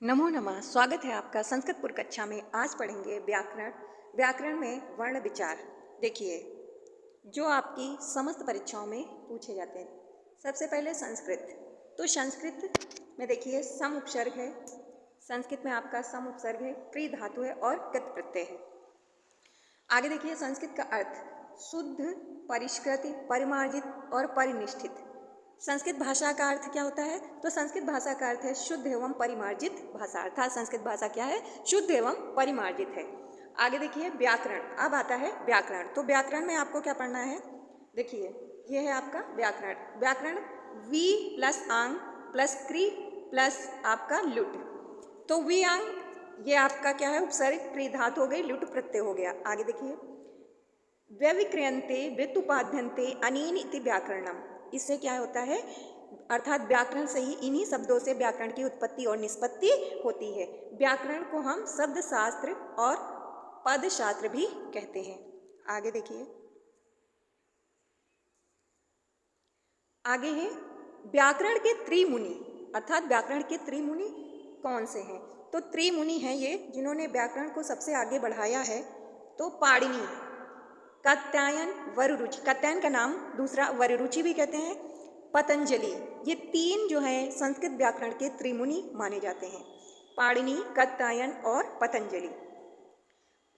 नमो नमः। स्वागत है आपका संस्कृतपुर कक्षा में। आज पढ़ेंगे व्याकरण। व्याकरण में वर्ण विचार। देखिए, जो आपकी समस्त परीक्षाओं में पूछे जाते हैं। सबसे पहले संस्कृत। तो संस्कृत में देखिए सम उपसर्ग है। संस्कृत में आपका सम उपसर्ग है, प्री धातु है और गत प्रत्यय है। आगे देखिए संस्कृत का अर्थ शुद्ध, परिष्कृत, परिमार्जित और परिनिष्ठित। संस्कृत भाषा का अर्थ क्या होता है? तो संस्कृत भाषा का अर्थ है शुद्ध एवं परिमार्जित भाषा। अर्थात संस्कृत भाषा क्या है? शुद्ध एवं परिमार्जित है। आगे देखिए व्याकरण। अब आता है व्याकरण। तो व्याकरण में आपको क्या पढ़ना है? देखिए ये है आपका व्याकरण। व्याकरण वी प्लस आंग प्लस क्री प्लस आपका लुट। तो वी आंग ये आपका क्या है? उपसर्ग, प्री धातु हो गई, लुट प्रत्यय हो गया। आगे देखिए व्यविक्रियन्ते व्युत्पाद्यन्ते अनेन इति व्याकरणम। इससे क्या होता है? अर्थात व्याकरण से ही, इन्हीं शब्दों से व्याकरण की उत्पत्ति और निष्पत्ति होती है। व्याकरण को हम शब्द शास्त्र और पद शास्त्र भी कहते हैं। आगे देखिए, आगे है व्याकरण के त्रिमुनि। अर्थात व्याकरण के त्रिमुनि कौन से हैं? तो त्रिमुनि हैं ये जिन्होंने व्याकरण को सबसे आगे बढ़ाया है। तो पाणिनि, कात्यायन, वररुचि। कात्यायन का नाम दूसरा वररुचि भी कहते हैं। पतंजलि। ये तीन जो है संस्कृत व्याकरण के त्रिमुनि माने जाते हैं। पाणिनि, कात्यायन और पतंजलि।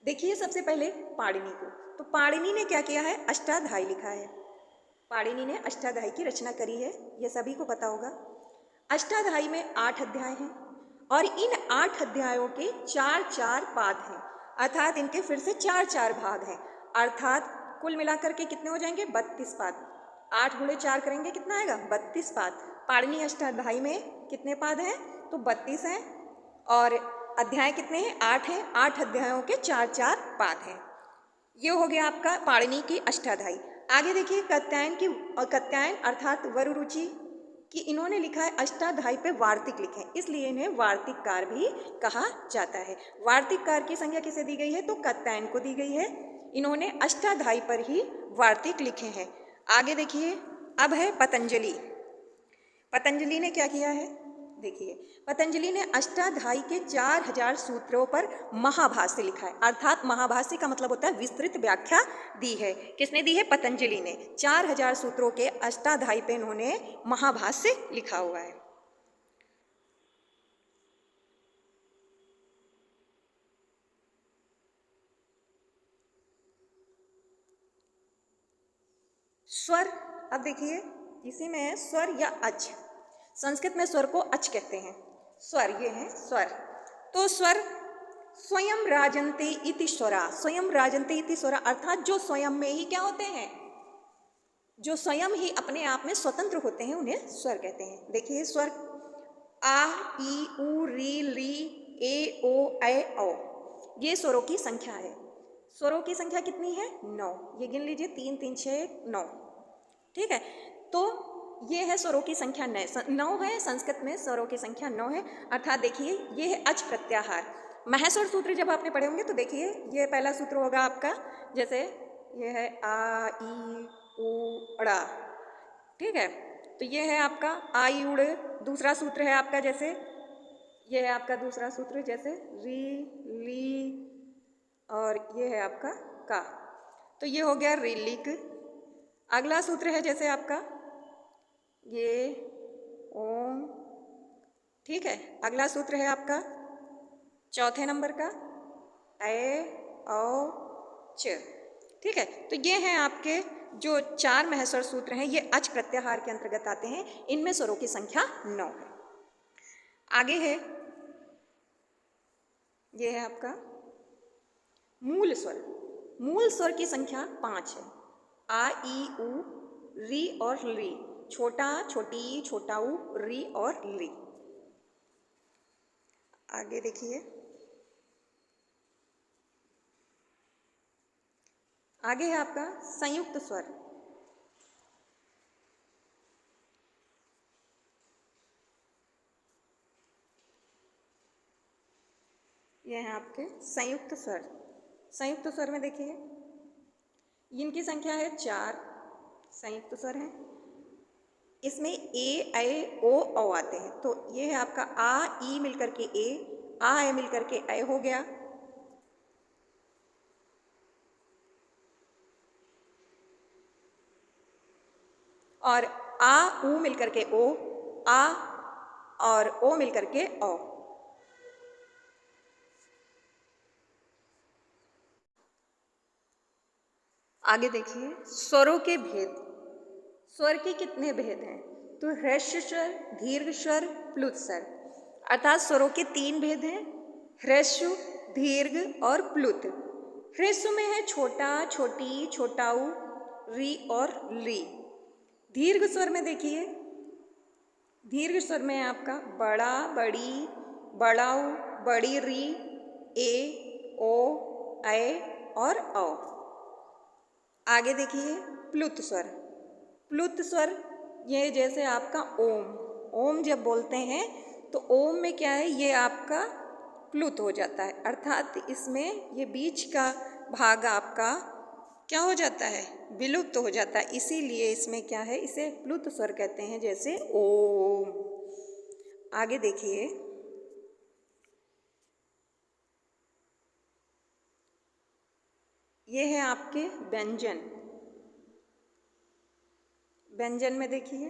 देखिए सबसे पहले पाणिनि को। तो पाणिनि ने क्या किया है? अष्टाध्यायी लिखा है। पाणिनि ने अष्टाध्यायी की रचना करी है, यह सभी को पता होगा। अष्टाध्यायी में 8 अध्याय हैं और इन 8 अध्यायों के 4-4 पाद हैं। अर्थात इनके फिर से 4-4 भाग हैं। अर्थात कुल मिलाकर के कितने हो जाएंगे? 32 पाद। 8 गुणे 4 करेंगे, कितना आएगा? 32 पाद। पाणिनि अष्टाध्यायी में कितने पाद हैं? तो 32 हैं। और अध्याय कितने हैं? 8 हैं। 8 अध्यायों के 4-4 पाद हैं। ये हो गया आपका पाणिनि की अष्टाध्यायी। आगे देखिए कात्यायन की। और कात्यायन अर्थात वररुचि कि इन्होंने लिखा है अष्टाध्यायी पे वार्तिक लिखे हैं, इसलिए इन्हें वार्तिककार भी कहा जाता है। वार्तिककार की संज्ञा किसे दी गई है? तो कात्यायन को दी गई है। इन्होंने अष्टाध्यायी पर ही वार्तिक लिखे हैं। आगे देखिए अब है पतंजलि। पतंजलि ने क्या किया है? देखिए पतंजलि ने अष्टाध्यायी के 4000 सूत्रों पर महाभाष्य लिखा है। अर्थात महाभाष्य का मतलब होता है विस्तृत व्याख्या दी है। किसने दी है? पतंजलि ने। 4000 सूत्रों के अष्टाध्यायी पे इन्होंने महाभाष्य लिखा हुआ है। स्वर। अब देखिए इसी में है स्वर या अच। संस्कृत में स्वर को अच कहते हैं। स्वर ये है स्वर। तो स्वर स्वयं राजन्ते इति स्वरा। स्वयं राजन्ते इति स्वरा अर्थात जो स्वयं में ही क्या होते हैं? जो स्वयं ही अपने आप में स्वतंत्र होते हैं, उन्हें स्वर कहते हैं। देखिए स्वर आ, ई, उ, री, ली, ए, ओ, ऐ, औ। ये स्वरों की संख्या है। स्वरों की संख्या कितनी है? 9। ये गिन लीजिए, 3 3 6 9। ठीक है। तो ये है स्वरों की संख्या 9 है। संस्कृत में स्वरों की संख्या 9 है। अर्थात देखिए ये है अच प्रत्याहार। महेश्वर सूत्र जब आपने पढ़े होंगे तो देखिए ये पहला सूत्र होगा आपका। जैसे ये है आ, ई, उ, अड़ा। ठीक है। तो ये है आपका आ, ई, उड़। दूसरा सूत्र है आपका, जैसे ये है आपका दूसरा सूत्र, जैसे री, ली, और ये है आपका का। तो ये हो गया रिलिक। अगला सूत्र है जैसे आपका ये ओम। ठीक है। अगला सूत्र है आपका चौथे नंबर का ए, औ, च। ठीक है। तो ये हैं आपके जो 4 महेश्वर सूत्र हैं, ये अच प्रत्याहार के अंतर्गत आते हैं। इनमें स्वरों की संख्या 9 है। आगे है ये है आपका मूल स्वर। मूल स्वर की संख्या 5 है। आ, ई, उ, री और ली। छोटा, छोटी, छोटा उ, री और ली। आगे देखिए, आगे है आपका संयुक्त स्वर। यह है आपके संयुक्त स्वर। संयुक्त स्वर में देखिए इनकी संख्या है 4 संयुक्त स्वर हैं। इसमें ए, ऐ, ओ, औ आते हैं। तो ये है आपका आ, ई मिलकर के ए, आ, ऐ मिलकर के ऐ हो गया। और आ, ऊ मिलकर के ओ, आ और ओ मिलकर के औ। आगे देखिए स्वरों के भेद। स्वर के कितने भेद हैं? तो ह्रस्व स्वर, दीर्घ स्वर, प्लुत स्वर, अर्थात स्वरों के 3 भेद हैं, ह्रस्व, दीर्घ और प्लुत। ह्रस्व में है छोटा, छोटी, छोटाऊ, री और ली। दीर्घ स्वर में देखिए, दीर्घ स्वर में है आपका बड़ा, बड़ी, बड़ाऊ, बड़ी री, ए, ओ, ऐ और औ। आगे देखिए प्लुत स्वर। प्लुत स्वर ये जैसे आपका ओम, ओम जब बोलते हैं तो ओम में क्या है, ये आपका प्लुत हो जाता है, अर्थात इसमें ये बीच का भाग आपका क्या हो जाता है, विलुप्त हो जाता है। इसीलिए इसमें क्या है, इसे प्लुत स्वर कहते हैं, जैसे ओम। आगे देखिए ये है आपके व्यंजन। व्यंजन में देखिए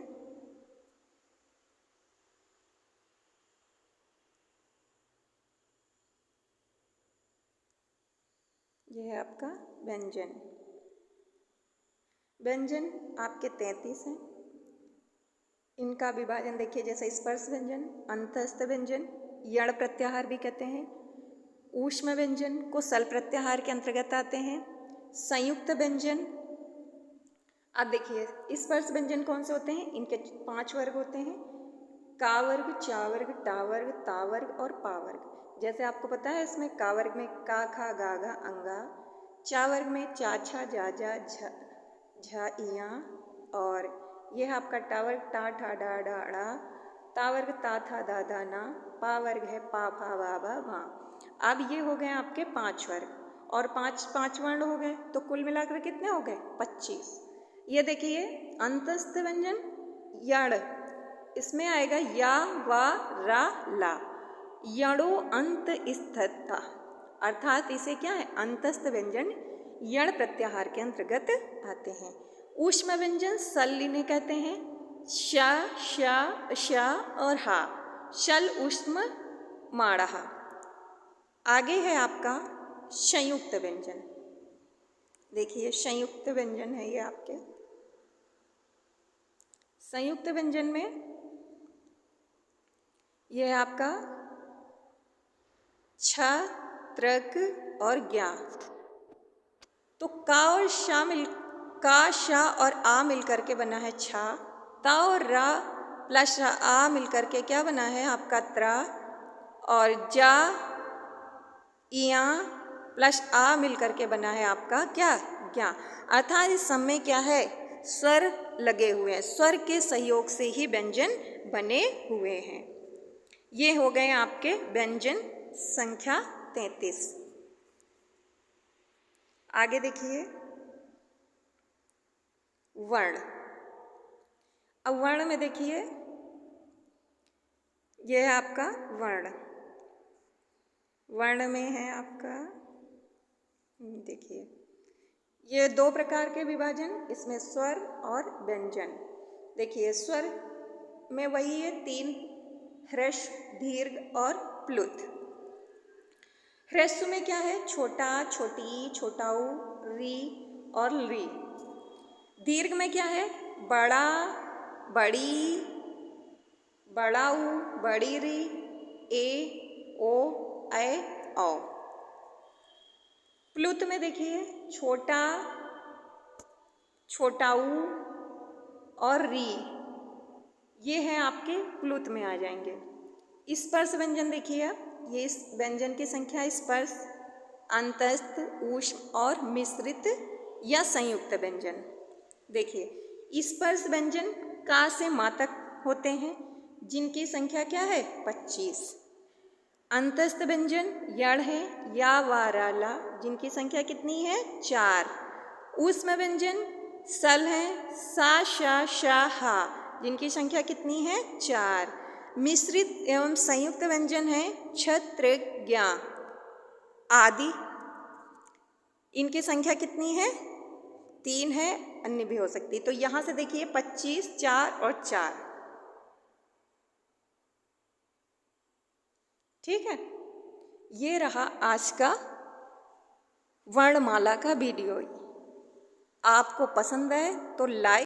ये है आपका व्यंजन। व्यंजन आपके 33 हैं। इनका विभाजन देखिए, जैसे स्पर्श व्यंजन, अंतस्थ व्यंजन, यण प्रत्याहार भी कहते हैं, ऊष्म व्यंजन को सल प्रत्याहार के अंतर्गत आते हैं, संयुक्त व्यंजन। अब देखिए स्पर्श व्यंजन कौन से होते हैं, इनके 5 वर्ग होते हैं, का वर्ग, चा वर्ग, टा वर्ग, ता वर्ग और पा वर्ग। जैसे आपको पता है इसमें का वर्ग में का, खा, गा, घा, अंगा, चा वर्ग में चा, छा, जा, जा, झा, इया, और ये है आपका टा वर्ग टा, ठा, डा, डा, डा, ता वर्ग ता, था, दा, दा, ना, पा वर्ग है पा, फा, वा, बा, भा। अब ये हो गए आपके 5 वर्ग और 5 वर्ण हो गए, तो कुल मिलाकर कितने हो गए, 25। ये देखिए अंतस्थ व्यंजन यण, इसमें आएगा या, वा, रा, ला, यणो अंत स्थिता, अर्थात इसे क्या है, अंतस्थ व्यंजन यण प्रत्याहार के अंतर्गत आते हैं। ऊष्म व्यंजन सल इन्हें कहते हैं, श, श, श और हा, शल, ऊष्म, माड़ा। आगे है आपका संयुक्त व्यंजन। देखिए संयुक्त व्यंजन है ये आपके। संयुक्त व्यंजन में ये है आपका छ, त्रक और ज्ञा। तो का और शा का, शा और आ मिलकर के बना है छा, ता और रा प्लस आ मिलकर के क्या बना है आपका त्रा, और जा, इया प्लस आ मिलकर के बना है आपका क्या, ज्ञा। अर्थात इस सब में क्या है, स्वर लगे हुए हैं, स्वर के सहयोग से ही व्यंजन बने हुए हैं। ये हो गए आपके व्यंजन संख्या 33। आगे देखिए वर्ण। अब वर्ण में देखिए ये है आपका वर्ण। वर्ण में है आपका, देखिए ये 2 प्रकार के विभाजन, इसमें स्वर और व्यंजन। देखिए स्वर में वही है 3, ह्रस्व, दीर्घ और प्लुत। ह्रस्व में क्या है, छोटा, छोटी, छोटाऊ, री और ली। दीर्घ में क्या है, बड़ा, बड़ी, बड़ाऊ, बड़ी री, ए, ओ, ऐ, औ। प्लुत में देखिए छोटा, छोटाऊ और री, ये हैं आपके प्लुत में आ जाएंगे। स्पर्श व्यंजन देखिए आप, ये इस व्यंजन की संख्या स्पर्श, अंतस्थ, ऊष्म और मिश्रित या संयुक्त व्यंजन। देखिए स्पर्श व्यंजन का से मा तक होते हैं, जिनकी संख्या क्या है, 25। अंतस्थ व्यंजन यण है या, वा, रा, ला, जिनकी संख्या कितनी है, 4। ऊष्म व्यंजन सल है सा, शा, शा, हा, जिनकी संख्या कितनी है 4। मिश्रित एवं संयुक्त व्यंजन है छत्र, ज्ञ, आदि, इनकी संख्या कितनी है 3 है, अन्य भी हो सकती। तो यहाँ से देखिए 25, 4 और 4। ठीक है, ये रहा आज का वर्णमाला का वीडियो। आपको पसंद है तो लाइक